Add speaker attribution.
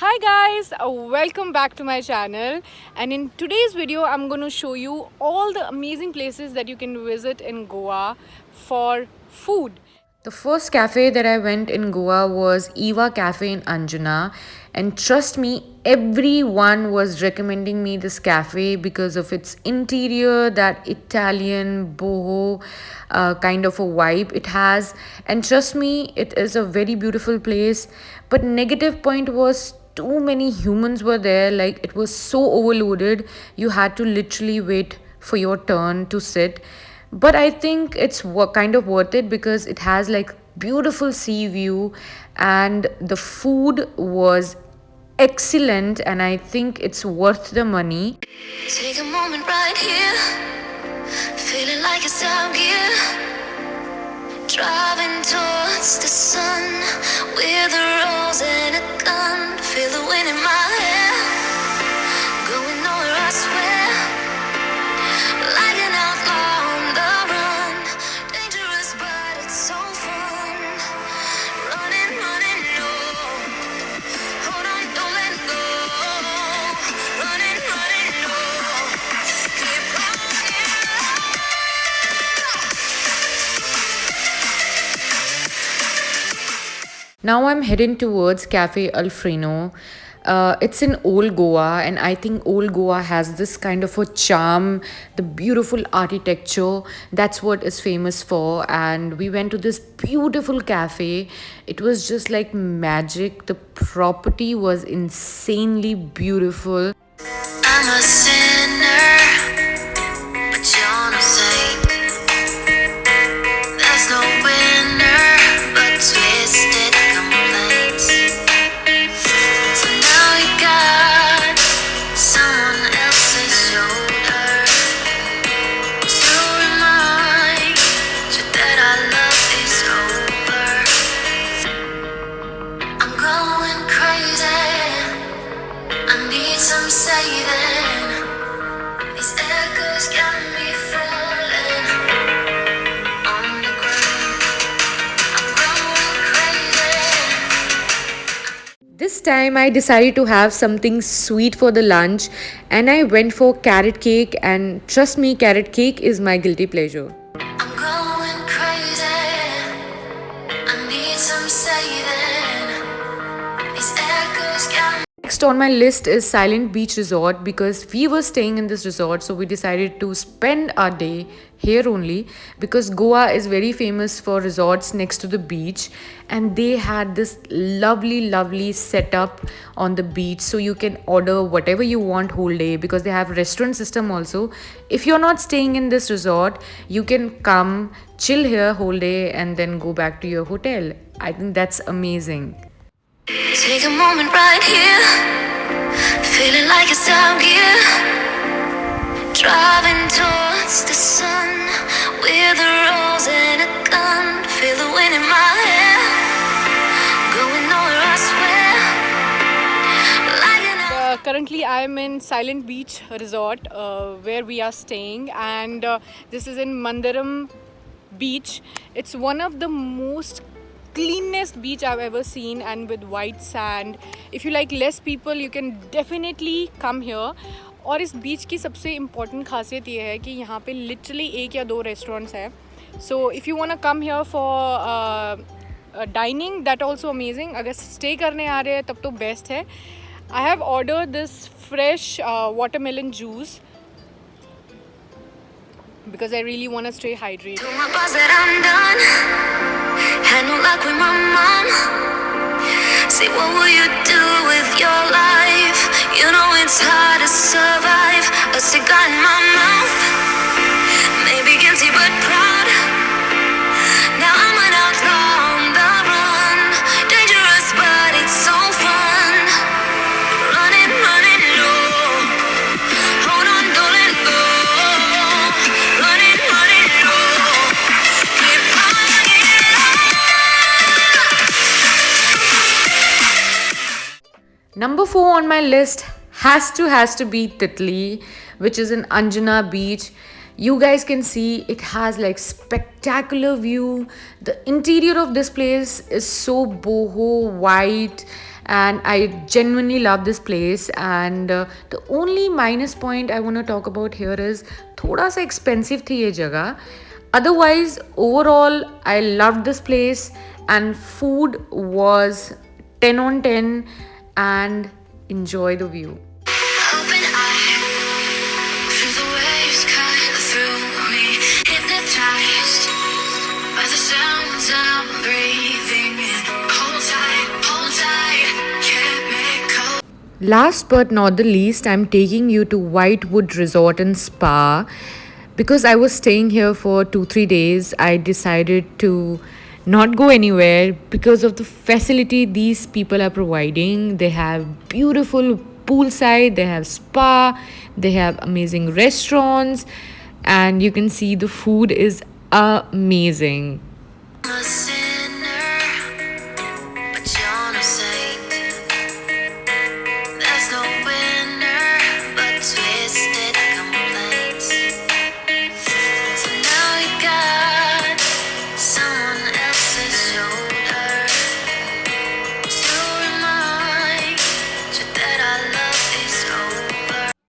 Speaker 1: Hi guys, welcome back to my channel, and in today's video I'm going to show you all the amazing places that you can visit in Goa for food. The first cafe that I went in Goa was Eva Cafe in Anjuna, and trust me, everyone was recommending me this cafe because of its interior, that Italian boho kind of a vibe it has. And trust me, it is a very beautiful place. But negative point was too many humans were there, like it was so overloaded. You had to literally wait for your turn to sit, but I think it's kind of worth it because it has like beautiful sea view, and the food was excellent, and I think it's worth the money.
Speaker 2: Take a moment right here, feeling like it's out gear. Driving towards the sun with a rose and a gun. Feel the wind in my hair, going nowhere I swear. Like an outlaw on the run, dangerous but it's so fun. Running, running low, hold on, don't let go. Running, running low, keep running.
Speaker 1: Now I'm heading towards Cafe Alfreno. It's in Old Goa, and I think Old Goa has this kind of a charm, the beautiful architecture. That's what is famous for. And we went to this beautiful cafe. It was just like magic. The property was insanely beautiful.
Speaker 2: I'm a sinner, but you're no saint. There's no winner but twisted complaints. So now you got someone else's shoulder to remind you that our love is over. I'm going crazy. I need some saving. These echoes got me falling on the ground. I'm going crazy.
Speaker 1: This time I decided to have something sweet for the lunch, and I went for carrot cake, and trust me, carrot cake is my guilty pleasure.
Speaker 2: I'm going crazy. I need some saving. These echoes got me.
Speaker 1: Next on my list is Silent Beach Resort because we were staying in this resort, so we decided to spend our day here only because Goa is very famous for resorts next to the beach, and they had this lovely setup on the beach, so you can order whatever you want whole day because they have restaurant system also. If you're not staying in this resort, you can come chill here whole day and then go back to your hotel. I think that's amazing.
Speaker 2: Take a moment right here, feeling like it's out gear. Driving towards the sun with a rose and a gun. Feel the wind in my hair, going nowhere I swear. Like an
Speaker 1: Currently, I am in Silent Beach Resort where we are staying, and this is in Mandaram Beach. It's one of the most cleanest beach I've ever seen, and with white sand. If you like less people, you can definitely come here. और इस बीच की सबसे important खासियत ये है कि यहाँ पे लिटरली एक या दो रेस्टोरेंट्स हैं. So if you want to come here for dining, that also amazing. अगर स्टे करने आ रहे हैं तब तो बेस्ट है. I have ordered this fresh watermelon juice because I really want to stay hydrated.
Speaker 2: to my boss that I'm done. Had no luck with my mom. Say, what will you do with your life? You know it's hard to survive. A cigar in my mouth. Maybe guilty but proud. Now I'm an outlaw on the run. Dangerous but it's so fun. Running, running low. Hold on, don't let go. Running, running low. Keep running.
Speaker 1: Number 4 on my list has to be Titli, which is in Anjuna Beach. You guys can see it has like spectacular view. The interior of this place is so boho white, and I genuinely love this place. And the only minus point I want to talk about here is thoda sa expensive thi ye jagah. Otherwise, overall, I loved this place, and food was 10 on 10, and enjoy the view.
Speaker 2: Open eye, feel the waves cut through me, hypnotized by the sounds I'm breathing in. Hold tight, can't make cold.
Speaker 1: Last but not the least, I'm taking you to Whitewood Resort and Spa. Because I was staying here for 2 3 days, I decided to not go anywhere because of the facility these people are providing. They have beautiful poolside, they have spa, they have amazing restaurants, and you can see the food is amazing.